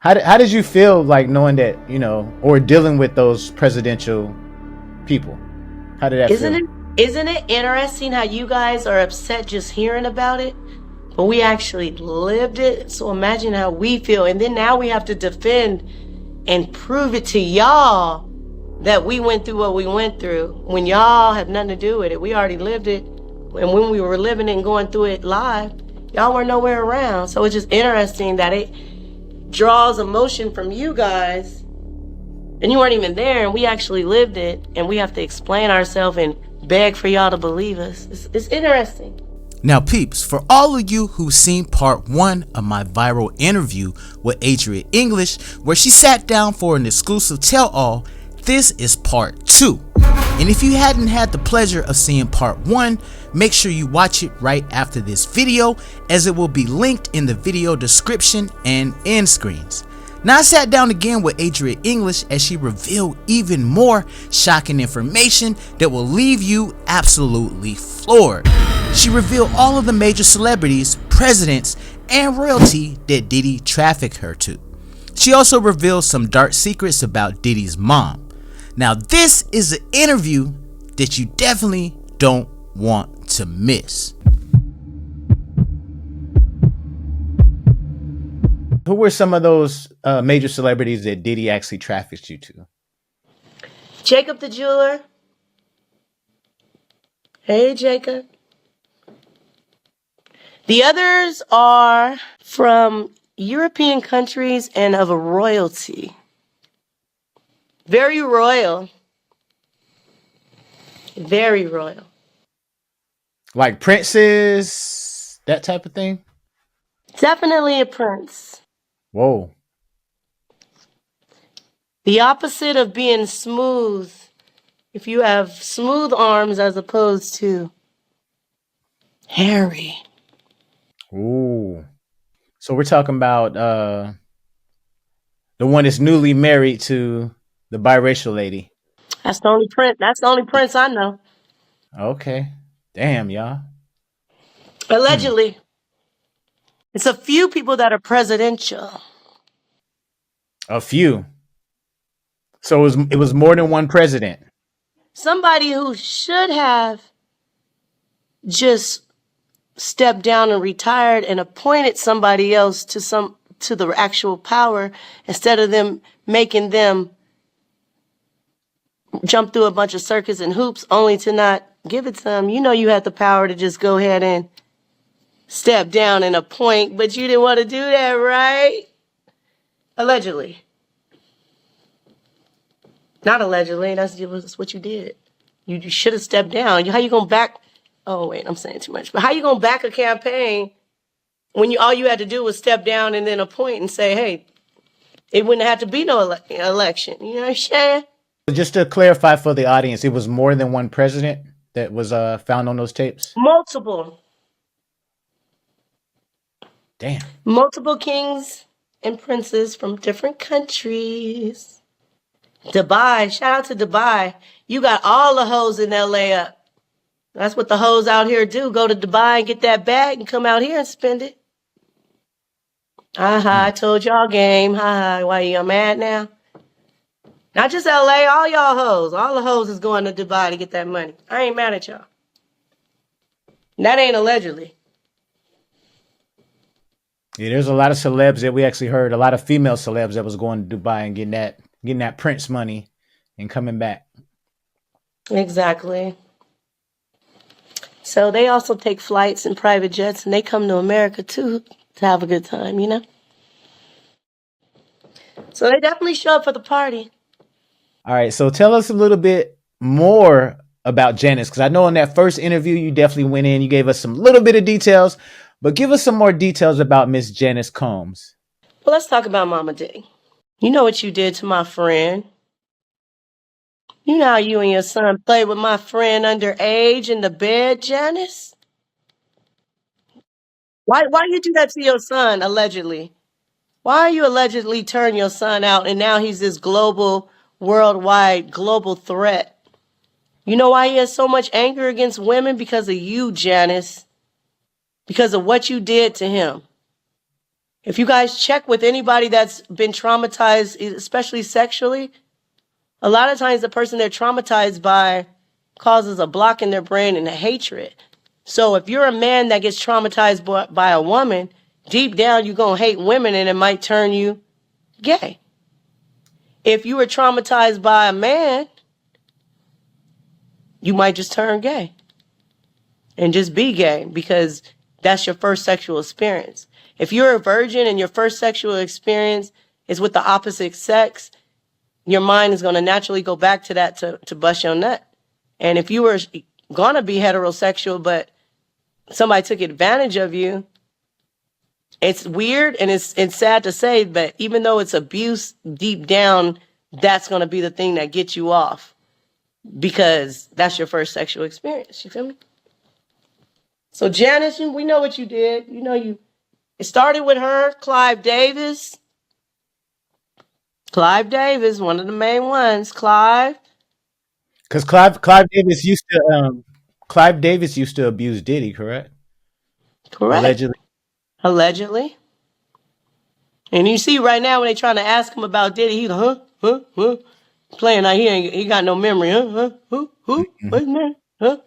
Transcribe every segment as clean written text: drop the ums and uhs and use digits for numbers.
How did you feel like knowing that, or dealing with those presidential people? How did that Isn't feel? it isn't it interesting how you guys are upset just hearing about it? But we actually lived it. So imagine how we feel. And then now we have to defend and prove it to y'all that we went through what we went through when y'all have nothing to do with it. We already lived it. And when we were living it and going through it live, y'all were nowhere around. So it's just interesting that it draws emotion from you guys and you weren't even there, and we actually lived it, and we have to explain ourselves and beg for y'all to believe us. It's interesting. Now peeps, for all of you who've seen part 1 of my viral interview with Adria English, where she sat down for an exclusive tell-all, this is part 2. And if you hadn't had the pleasure of seeing part 1, make sure you watch it right after this video, as it will be linked in the video description and end screens. Now I sat down again with Adria English as she revealed even more shocking information that will leave you absolutely floored. She revealed all of the major celebrities, presidents, and royalty that Diddy trafficked her to. She also revealed some dark secrets about Diddy's mom. Now this is an interview that you definitely don't want to miss. Who were some of those major celebrities that Diddy actually trafficked you to? Jacob the jeweler. Hey, Jacob. The others are from European countries and of a royalty. Very royal. Very royal. Like princes, that type of thing? Definitely a prince. Whoa. The opposite of being smooth. If you have smooth arms as opposed to hairy. Ooh. So we're talking about the one that's newly married to the biracial lady. That's the only prince. That's the only prince I know. Okay. Damn, y'all. Allegedly. It's a few people that are presidential. A few. So it was more than one president. Somebody who should have just stepped down and retired and appointed somebody else to the actual power, instead of them making them jump through a bunch of circus and hoops only to not give it to them. You know, you had the power to just go ahead and step down and appoint, but you didn't want to do that, right? Allegedly. Not allegedly. That's what you did. You should have stepped down. How you gonna back? Oh wait, I'm saying too much. But how you gonna back a campaign when all you had to do was step down and then appoint and say, hey, it wouldn't have to be no election. You know what I'm saying? Just to clarify for the audience, it was more than one president that was found on those tapes? Multiple. Damn. Multiple kings and princes from different countries. Dubai, shout out to Dubai. You got all the hoes in LA up. That's what the hoes out here do. Go to Dubai and get that bag and come out here and spend it. I told y'all game. Why y'all mad now? Not just LA, all y'all hoes. All the hoes is going to Dubai to get that money. I ain't mad at y'all. That ain't allegedly. Yeah, there's a lot of celebs that we actually heard, a lot of female celebs that was going to Dubai and getting that Prince money and coming back. Exactly. So they also take flights and private jets, and they come to America too to have a good time, you know? So they definitely show up for the party. All right, so tell us a little bit more about Janice, because I know in that first interview you definitely went in, you gave us some little bit of details, but give us some more details about Miss Janice Combs. Well, let's talk about Mama Diddy. You know what you did to my friend. You know how you and your son played with my friend underage in the bed, Janice? Why you do that to your son, allegedly? Why you allegedly turn your son out and now he's this global, worldwide, global threat? You know why he has so much anger against women? Because of you, Janice. Because of what you did to him. If you guys check with anybody that's been traumatized, especially sexually, a lot of times the person they're traumatized by causes a block in their brain and a hatred. So if you're a man that gets traumatized by a woman, deep down you're going to hate women and it might turn you gay. If you were traumatized by a man, you might just turn gay and just be gay because that's your first sexual experience. If you're a virgin and your first sexual experience is with the opposite sex, your mind is going to naturally go back to that to bust your nut. And if you were going to be heterosexual, but somebody took advantage of you, it's weird and it's sad to say, but even though it's abuse deep down, that's going to be the thing that gets you off because that's your first sexual experience. You feel me? So Janice, we know what you did. It started with her, Clive Davis. Clive Davis, one of the main ones. Clive. Because Clive Davis used to abuse Diddy, correct? Correct. Allegedly. And you see right now when they trying to ask him about Diddy, he's huh? Playing like he got no memory, who, what's his name, huh?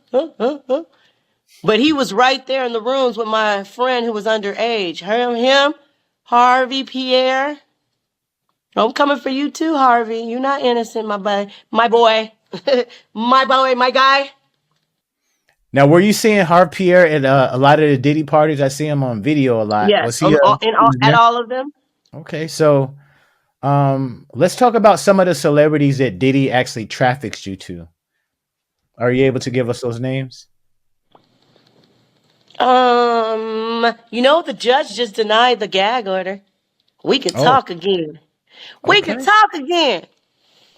But he was right there in the rooms with my friend who was underage. Him, Harvey, Pierre. I'm coming for you too, Harvey. You're not innocent, my boy, my guy. Now, were you seeing Harv Pierre at a lot of the Diddy parties? I see him on video a lot. Yes, Was he? at all of them. Okay, so let's talk about some of the celebrities that Diddy actually traffics you to. Are you able to give us those names? The judge just denied the gag order. We could talk again. We could talk again.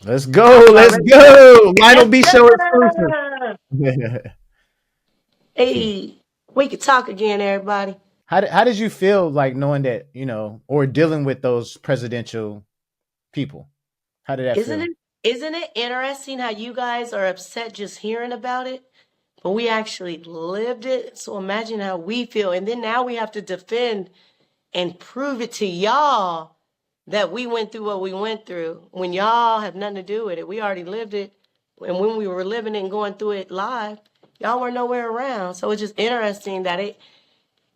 Let's go. Let's go. Lionel B Show exclusive. Hey, we could talk again, everybody. How did you feel like knowing that, or dealing with those presidential people? How did that feel? Isn't it interesting how you guys are upset just hearing about it? But we actually lived it. So imagine how we feel. And then now we have to defend and prove it to y'all that we went through what we went through when y'all have nothing to do with it. We already lived it. And when we were living it and going through it live, y'all were nowhere around. So it's just interesting that it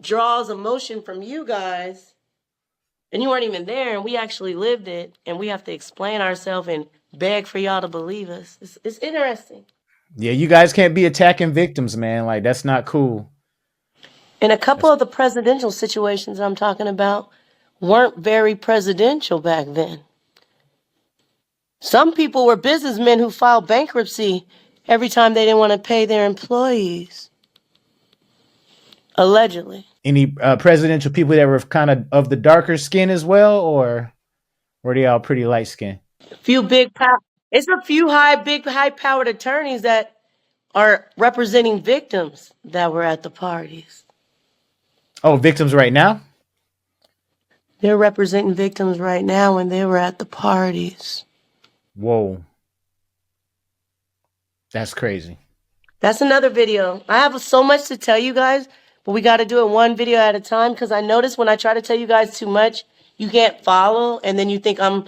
draws emotion from you guys. And you weren't even there, and we actually lived it, and we have to explain ourselves and beg for y'all to believe us. It's interesting. Yeah, you guys can't be attacking victims, man. Like, that's not cool. And a couple of the presidential situations I'm talking about weren't very presidential back then. Some people were businessmen who filed bankruptcy every time they didn't want to pay their employees. Allegedly. Any presidential people that were kind of the darker skin as well, or were they all pretty light skinned? It's a few big high powered attorneys that are representing victims that were at the parties. Oh, victims right now? They're representing victims right now when they were at the parties. Whoa. That's crazy. That's another video. I have so much to tell you guys, but we got to do it one video at a time because I notice when I try to tell you guys too much, you can't follow and then you think I'm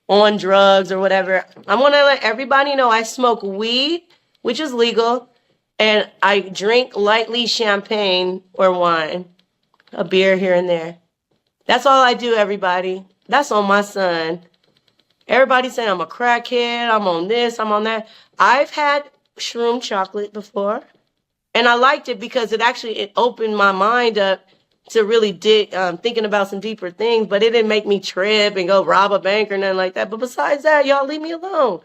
on drugs or whatever. I'm going to let everybody know I smoke weed, which is legal, and I drink lightly champagne or wine, a beer here and there. That's all I do, everybody. That's on my son. Everybody saying I'm a crackhead, I'm on this, I'm on that. I've had shroom chocolate before, and I liked it because it opened my mind up to really thinking about some deeper things, but it didn't make me trip and go rob a bank or nothing like that. But besides that, y'all leave me alone.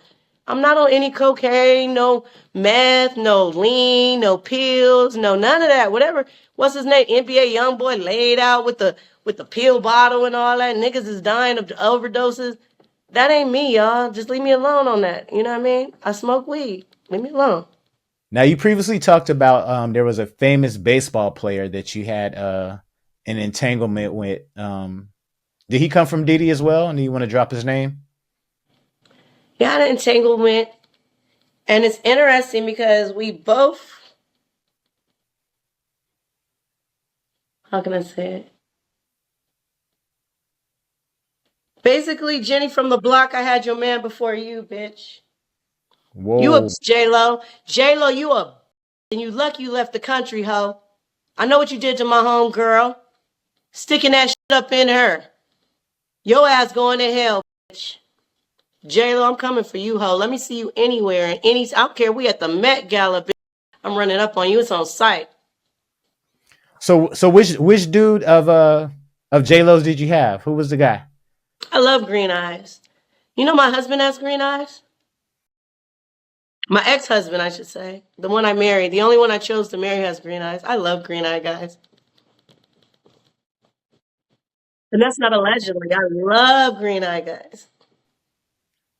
I'm not on any cocaine, no meth, no lean, no pills, no none of that. Whatever. What's his name? NBA young boy laid out with the pill bottle and all that. Niggas is dying of overdoses. That ain't me, y'all. Just leave me alone on that. You know what I mean? I smoke weed. Leave me alone. Now, you previously talked about there was a famous baseball player that you had an entanglement with. Did he come from Diddy as well? And do you want to drop his name? He had an entanglement. And it's interesting because we both, how can I say it? Basically, Jenny from the block, I had your man before you, bitch. You a Whoa. J-Lo. J-Lo, you a and you lucky you left the country, ho. I know what you did to my home girl. Sticking that shit up in her. Your ass going to hell, bitch. J-Lo, I'm coming for you, ho. Let me see you anywhere. And I don't care. We at the Met Gala, bitch. I'm running up on you. It's on site. So which dude of J-Lo's did you have? Who was the guy? I love green eyes. You know my husband has green eyes? My ex-husband, I should say. The one I married. The only one I chose to marry has green eyes. I love green eye guys. And that's not allegedly. I love green eye guys.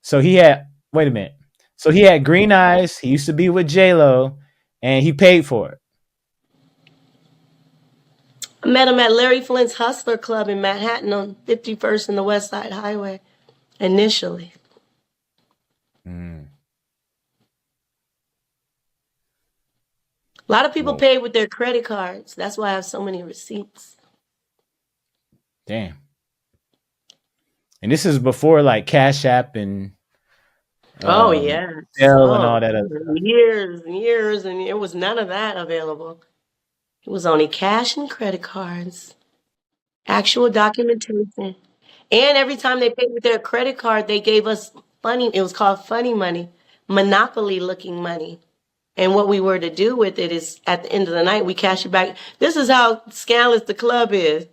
So he had wait a minute. So he had green eyes. He used to be with J-Lo, and he paid for it. I met him at Larry Flint's Hustler Club in Manhattan on 51st and the West Side Highway initially. Mm. A lot of people Whoa. paid with their credit cards. That's why I have so many receipts. Damn. And this is before like Cash App and Oh, yeah. Zelle and all So, that other stuff. years and years, and it was none of that available. It was only cash and credit cards, actual documentation. And every time they paid with their credit card, they gave us funny, it was called funny money, monopoly looking money. And what we were to do with it is at the end of the night, we cash it back. This is how scandalous the club is.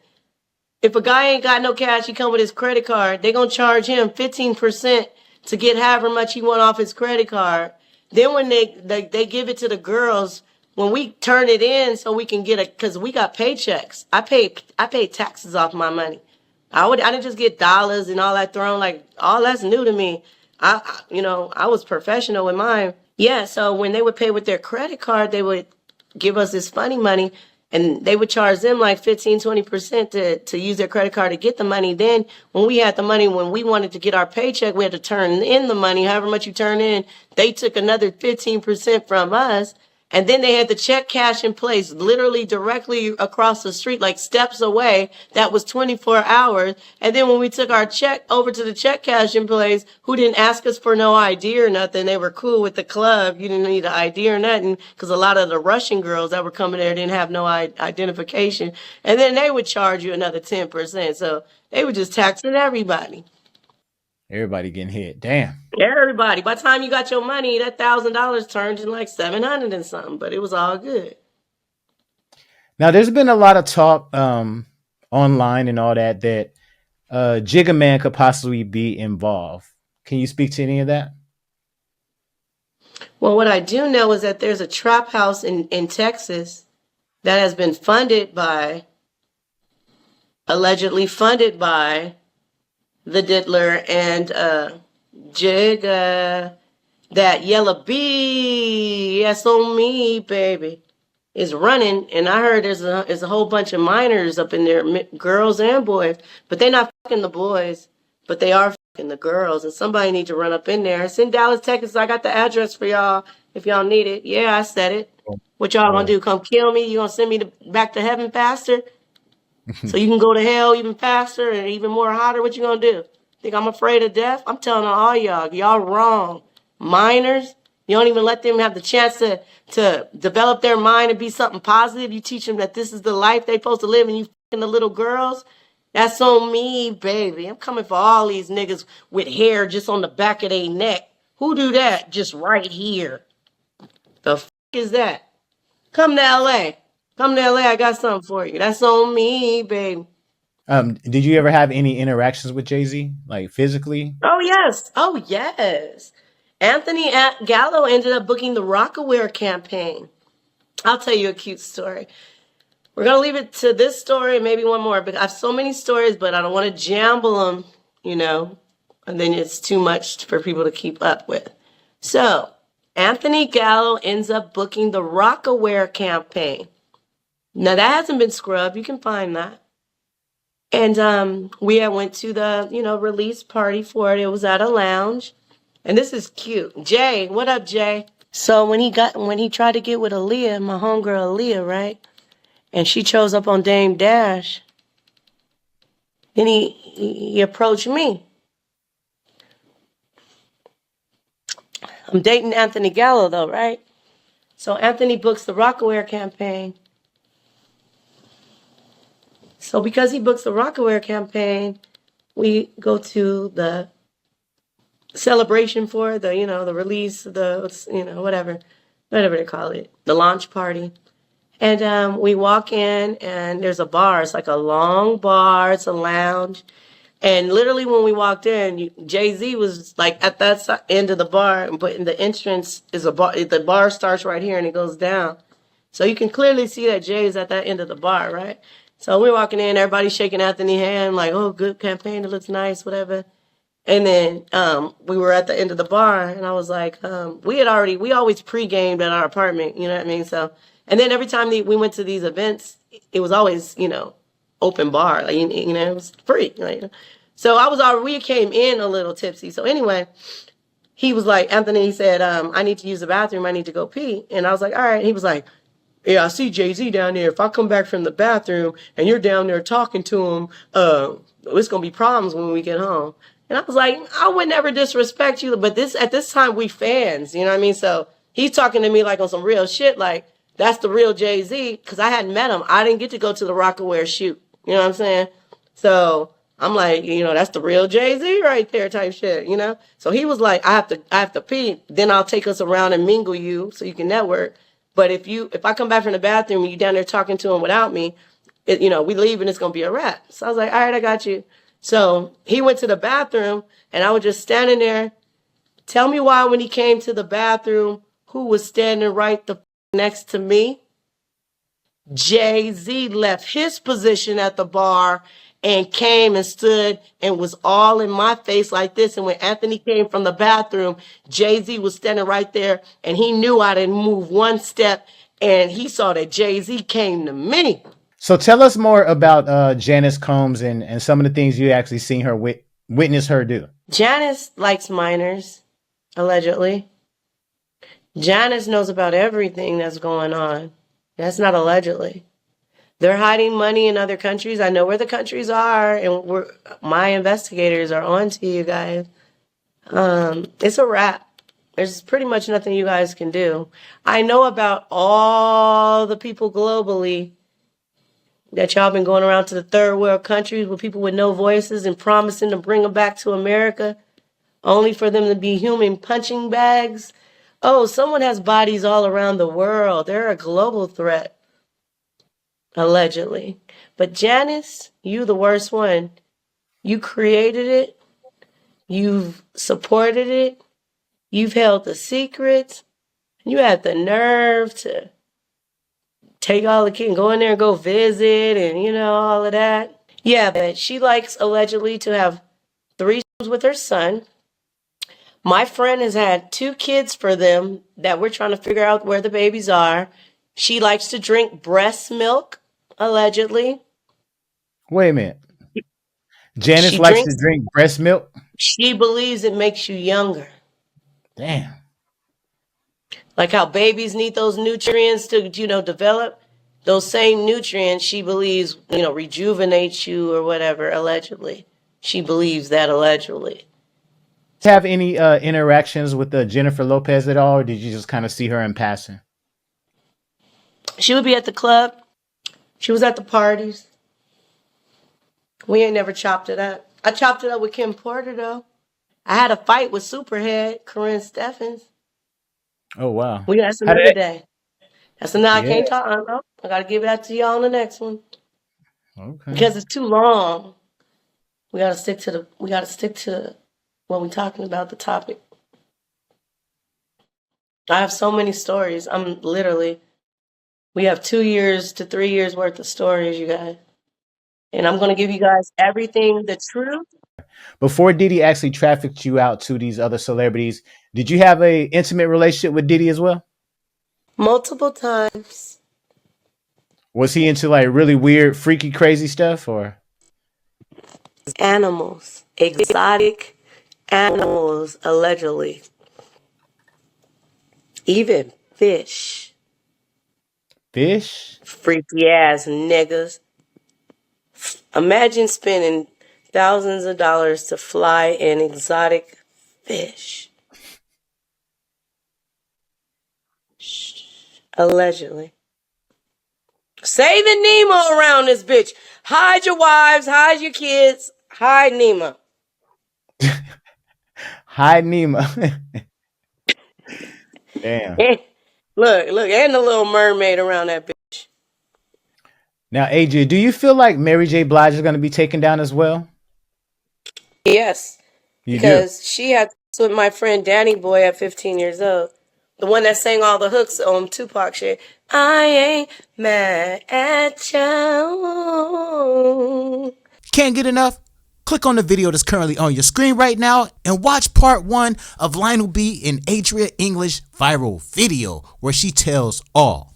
If a guy ain't got no cash, he come with his credit card, they gonna charge him 15% to get however much he want off his credit card. Then when they give it to the girls, when we turn it in so we can get because we got paychecks. I paid taxes off my money. I didn't just get dollars and all that thrown, like all that's new to me. I was professional with mine. Yeah, so when they would pay with their credit card, they would give us this funny money and they would charge them like 15-20% to use their credit card to get the money. Then when we had the money, when we wanted to get our paycheck, we had to turn in the money. However much you turn in, they took another 15% from us. And then they had the check cash in place, literally directly across the street, like steps away. That was 24 hours. And then when we took our check over to the check cash in place, who didn't ask us for no ID or nothing, they were cool with the club. You didn't need an ID or nothing because a lot of the Russian girls that were coming there didn't have no identification. And then they would charge you another 10%. So they were just taxing everybody. Everybody getting hit. Damn. Everybody. By the time you got your money, that $1,000 turned in like 700 and something, but it was all good. Now there's been a lot of talk online and all that Jigga Man could possibly be involved. Can you speak to any of that? Well, what I do know is that there's a trap house in Texas that has been allegedly funded by the Diddler and Jigga. That yellow bee, yes on me, baby, is running. And I heard there's a whole bunch of minors up in there, girls and boys. But they're not fucking the boys, but they are fucking the girls. And somebody need to run up in there. It's in Dallas, Texas. I got the address for y'all if y'all need it. Yeah, I said it. What y'all gonna do? Come kill me? You gonna send me back to heaven faster? So you can go to hell even faster and even more hotter? What you gonna do? Think I'm afraid of death? I'm telling all y'all wrong. Minors, you don't even let them have the chance to develop their mind and be something positive. You teach them that this is the life they're supposed to live, and you fucking the little girls. That's on me, baby. I'm coming for all these niggas with hair just on the back of their neck. Who do that? Just right here. The fuck is that? Come to LA. Come to LA. I got something for you. That's on me, baby. Did you ever have any interactions with Jay-Z, like physically? Oh, yes. Oh, yes. Anthony Gallo ended up booking the Rockaware campaign. I'll tell you a cute story. We're going to leave it to this story and maybe one more, but I have so many stories, but I don't want to jamble them, and then it's too much for people to keep up with. So Anthony Gallo ends up booking the Rockaware campaign. Now that hasn't been scrubbed. You can find that. And we had went to the, release party for it. It was at a lounge. And this is cute. Jay, what up, Jay? So when he tried to get with Aaliyah, my homegirl Aaliyah, right? And she chose up on Dame Dash. Then he approached me. I'm dating Anthony Gallo, though, right? So Anthony books the Rockaware campaign. So because he books the Rockaware campaign, we go to the celebration for the, the release, whatever they call it, the launch party. And we walk in, and there's a bar. It's like a long bar. It's a lounge. And literally when we walked in, Jay-Z was like at that end of the bar, but in the entrance is a bar. The bar starts right here and it goes down. So you can clearly see that Jay is at that end of the bar, right? So we're walking in, everybody's shaking Anthony's hand, like, oh, good campaign, it looks nice, whatever. And then we were at the end of the bar, and I was like, we always pre-gamed at our apartment, you know what I mean? So, and then every time we went to these events, it was always, open bar, like, it was free. Like, so we came in a little tipsy. So anyway, he was like, Anthony said, I need to use the bathroom. I need to go pee. And I was like, all right. And he was like, yeah, I see Jay-Z down there. If I come back from the bathroom and you're down there talking to him, it's going to be problems when we get home. And I was like, I would never disrespect you. But at this time, we fans, you know what I mean? So he's talking to me like on some real shit. Like, that's the real Jay-Z. Because I hadn't met him. I didn't get to go to the Rockaware shoot. You know what I'm saying? So I'm like, that's the real Jay-Z right there type shit, So he was like, I have to pee. Then I'll take us around and mingle you so you can network. But if I come back from the bathroom and you down there talking to him without me, we leave and it's going to be a wrap. So I was like, all right, I got you. So he went to the bathroom and I was just standing there. Tell me why when he came to the bathroom, who was standing right next to me? Jay-Z left his position at the bar and came and stood and was all in my face like this. And when Anthony came from the bathroom, Jay-Z was standing right there, and he knew I didn't move one step, and he saw that Jay-Z came to me. So tell us more about Janice Combs and some of the things you actually seen her witness her do. Janice likes minors, allegedly. Janice knows about everything that's going on. That's not allegedly. They're hiding money in other countries. I know where the countries are, and my investigators are on to you guys. It's a wrap. There's pretty much nothing you guys can do. I know about all the people globally that y'all been going around to the third world countries with people with no voices and promising to bring them back to America, only for them to be human punching bags. Oh, someone has bodies all around the world. They're a global threat. Allegedly. But Janice, you the worst one. You created it. You've supported it. You've held the secrets. You had the nerve to take all the kids and go in there and go visit and, all of that. Yeah, but she likes allegedly to have threesomes with her son. My friend has had 2 kids for them that we're trying to figure out where the babies are. She likes to drink breast milk, allegedly. Wait a minute. Janice likes to drink breast milk? She believes it makes you younger. Damn. Like how babies need those nutrients to, develop. Those same nutrients, she believes, rejuvenate you or whatever, allegedly. She believes that allegedly. Have any interactions with Jennifer Lopez at all, or did you just kind of see her in passing? She would be at the club. She was at the parties. We ain't never chopped it up. I chopped it up with Kim Porter, though. I had a fight with Superhead, Corinne Steffens. Oh, wow. That's another day. That's another, I can't talk. I got to give that to y'all on the next one. Okay. Because it's too long. We got to stick to what we're talking about, the topic. I have so many stories. We have 2 years to 3 years worth of stories, you guys. And I'm going to give you guys everything, the truth. Before Diddy actually trafficked you out to these other celebrities, did you have a intimate relationship with Diddy as well? Multiple times. Was he into like really weird, freaky, crazy stuff or? Animals. Exotic animals, allegedly. Even fish. Fish? Freaky ass niggas. Imagine spending thousands of dollars to fly an exotic fish. Allegedly. Saving Nemo around this bitch. Hide your wives, hide your kids, hide Nemo. Hide Nemo. Damn. Look, and the little mermaid around that bitch. Now, Adria, do you feel like Mary J. Blige is going to be taken down as well? Yes. You because she had sex with my friend Danny Boy at 15 years old. The one that sang all the hooks on Tupac shit. I ain't mad at you. Can't get enough? Click on the video that's currently on your screen right now and watch part 1 of Lionel B and Adria English viral video where she tells all.